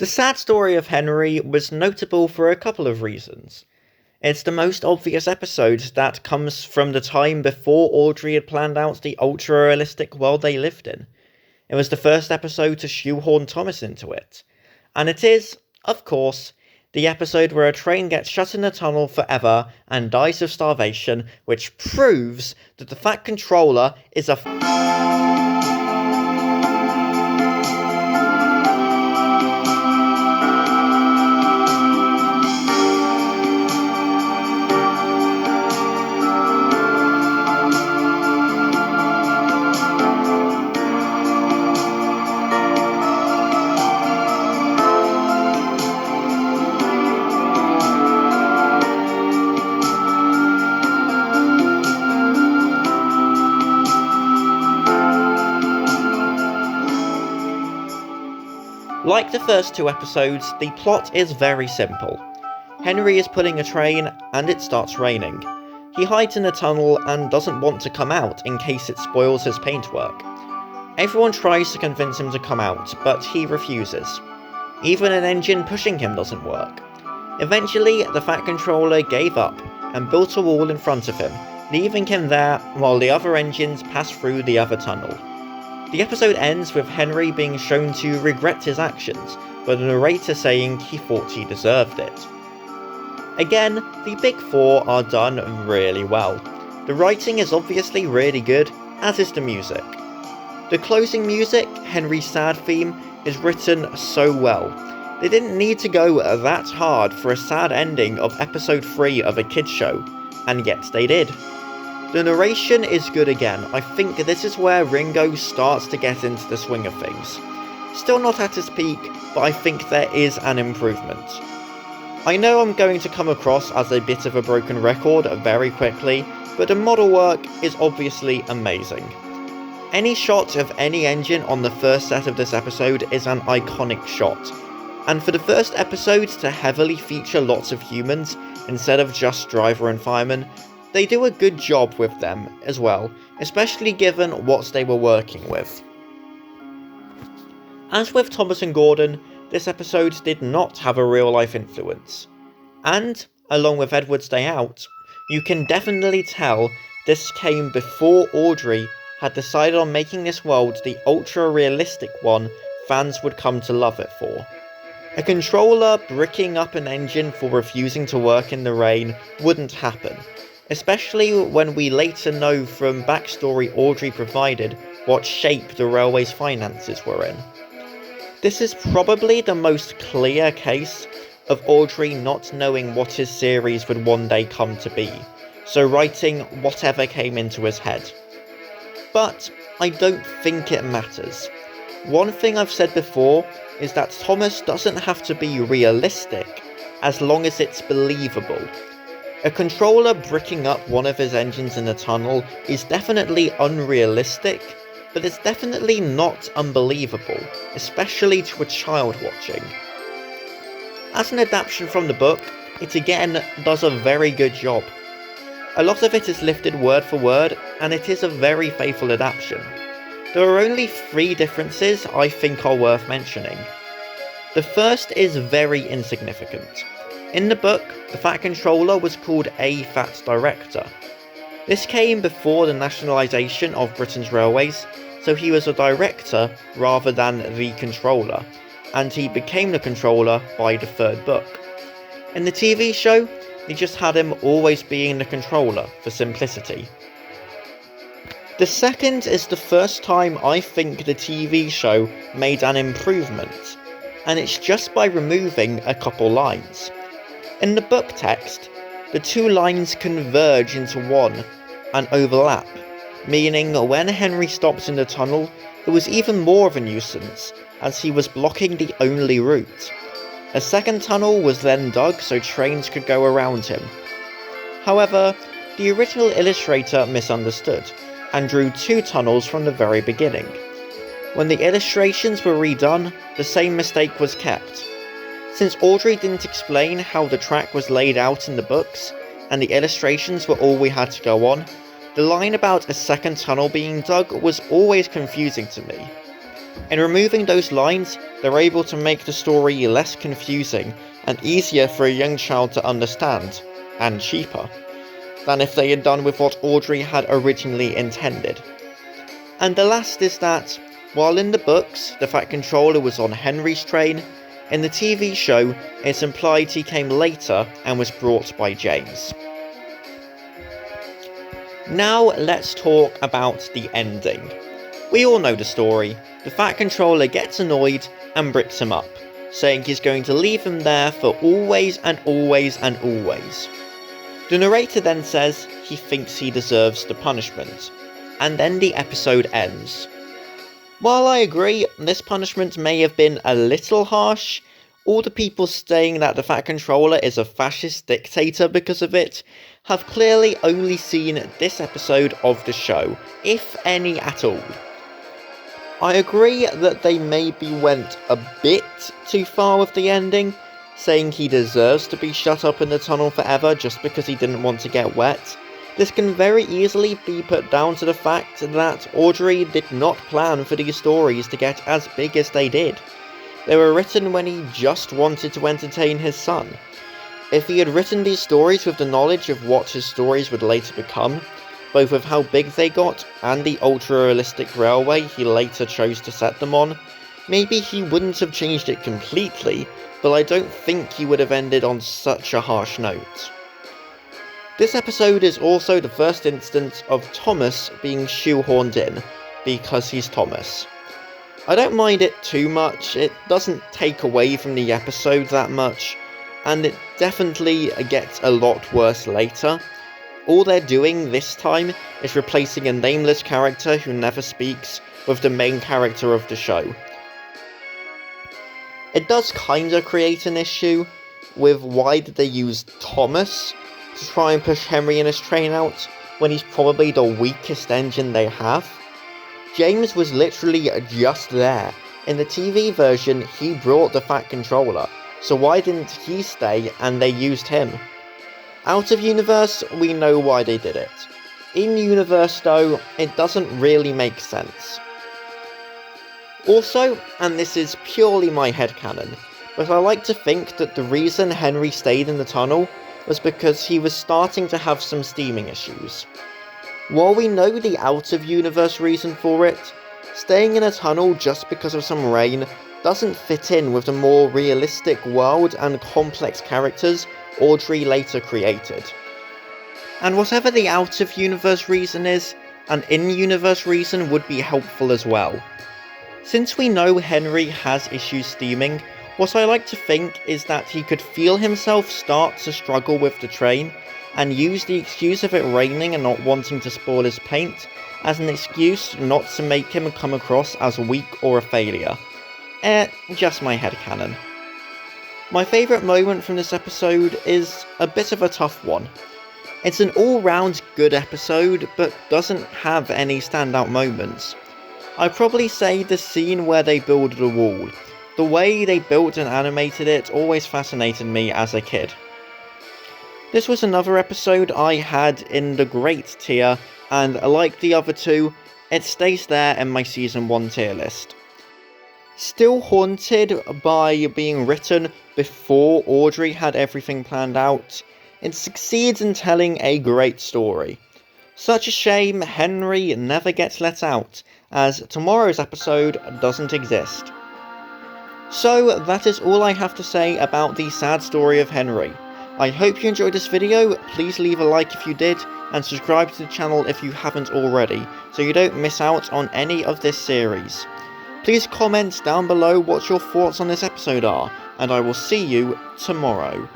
The sad story of Henry was notable for a couple of reasons. It's the most obvious episode that comes from the time before Audrey had planned out the ultra-realistic world they lived in. It was the first episode to shoehorn Thomas into it. And it is, of course, the episode where a train gets shut in a tunnel forever and dies of starvation, which proves that the Fat Controller is a Like the first two episodes, the plot is very simple. Henry is pulling a train, and it starts raining. He hides in a tunnel and doesn't want to come out in case it spoils his paintwork. Everyone tries to convince him to come out, but he refuses. Even an engine pushing him doesn't work. Eventually, the Fat Controller gave up and built a wall in front of him, leaving him there while the other engines pass through the other tunnel. The episode ends with Henry being shown to regret his actions, but the narrator saying he thought he deserved it. Again, the big four are done really well. The writing is obviously really good, as is the music. The closing music, Henry's sad theme, is written so well. They didn't need to go that hard for a sad ending of episode 3 of a kids show, and yet they did. The narration is good again. I think this is where Ringo starts to get into the swing of things. Still not at his peak, but I think there is an improvement. I know I'm going to come across as a bit of a broken record very quickly, but the model work is obviously amazing. Any shot of any engine on the first set of this episode is an iconic shot. And for the first episode to heavily feature lots of humans instead of just driver and fireman, they do a good job with them as well, especially given what they were working with. As with Thomas and Gordon, this episode did not have a real-life influence. And, along with Edward's Day Out, you can definitely tell this came before Audrey had decided on making this world the ultra-realistic one fans would come to love it for. A controller bricking up an engine for refusing to work in the rain wouldn't happen, especially when we later know from backstory Audrey provided what shape the railway's finances were in. This is probably the most clear case of Audrey not knowing what his series would one day come to be, so writing whatever came into his head. But I don't think it matters. One thing I've said before is that Thomas doesn't have to be realistic as long as it's believable. A controller bricking up one of his engines in a tunnel is definitely unrealistic, but it's definitely not unbelievable, especially to a child watching. As an adaptation from the book, it again does a very good job. A lot of it is lifted word for word, and it is a very faithful adaptation. There are only 3 differences I think are worth mentioning. The first is very insignificant. In the book, the Fat Controller was called a Fat Director. This came before the nationalisation of Britain's railways, so he was a director rather than the controller, and he became the controller by the 3rd book. In the TV show, they just had him always being the controller for simplicity. The second is the first time I think the TV show made an improvement, and it's just by removing a couple lines. In the book text, the 2 lines converge into one and overlap, meaning when Henry stops in the tunnel, it was even more of a nuisance, as he was blocking the only route. A second tunnel was then dug so trains could go around him. However, the original illustrator misunderstood, and drew 2 tunnels from the very beginning. When the illustrations were redone, the same mistake was kept. Since Audrey didn't explain how the track was laid out in the books, and the illustrations were all we had to go on, the line about a second tunnel being dug was always confusing to me. In removing those lines, they're able to make the story less confusing and easier for a young child to understand, and cheaper, than if they had done with what Audrey had originally intended. And the last is that, while in the books the Fat Controller was on Henry's train, in the TV show it's implied he came later and was brought by James. Now let's talk about the ending. We all know the story. The Fat Controller gets annoyed and bricks him up, saying he's going to leave him there for always and always and always. The narrator then says he thinks he deserves the punishment, and then the episode ends. While I agree this punishment may have been a little harsh, all the people saying that the Fat Controller is a fascist dictator because of it have clearly only seen this episode of the show, if any at all. I agree that they maybe went a bit too far with the ending, saying he deserves to be shut up in the tunnel forever just because he didn't want to get wet. This can very easily be put down to the fact that Audrey did not plan for these stories to get as big as they did. They were written when he just wanted to entertain his son. If he had written these stories with the knowledge of what his stories would later become, both with how big they got and the ultra-realistic railway he later chose to set them on, maybe he wouldn't have changed it completely, but I don't think he would have ended on such a harsh note. This episode is also the first instance of Thomas being shoehorned in, because he's Thomas. I don't mind it too much, it doesn't take away from the episode that much, and it definitely gets a lot worse later. All they're doing this time is replacing a nameless character who never speaks with the main character of the show. It does kinda create an issue with why did they use Thomas to try and push Henry and his train out when he's probably the weakest engine they have. James was literally just there. In the TV version, he brought the Fat Controller, so why didn't he stay and they used him? Out of universe, we know why they did it. In universe though, it doesn't really make sense. Also, and this is purely my headcanon, but I like to think that the reason Henry stayed in the tunnel was because he was starting to have some steaming issues. While we know the out-of-universe reason for it, staying in a tunnel just because of some rain doesn't fit in with the more realistic world and complex characters Audrey later created. And whatever the out-of-universe reason is, an in-universe reason would be helpful as well. Since we know Henry has issues steaming, what I like to think is that he could feel himself start to struggle with the train, and use the excuse of it raining and not wanting to spoil his paint as an excuse not to make him come across as weak or a failure. Just my headcanon. My favourite moment from this episode is a bit of a tough one. It's an all-round good episode, but doesn't have any standout moments. I'd probably say the scene where they build the wall. The way they built and animated it always fascinated me as a kid. This was another episode I had in the great tier, and like the other two, it stays there in my season 1 tier list. Still haunted by being written before Audrey had everything planned out, it succeeds in telling a great story. Such a shame Henry never gets let out, as tomorrow's episode doesn't exist. So that is all I have to say about the sad story of Henry. I hope you enjoyed this video, please leave a like if you did, and subscribe to the channel if you haven't already, so you don't miss out on any of this series. Please comment down below what your thoughts on this episode are, and I will see you tomorrow.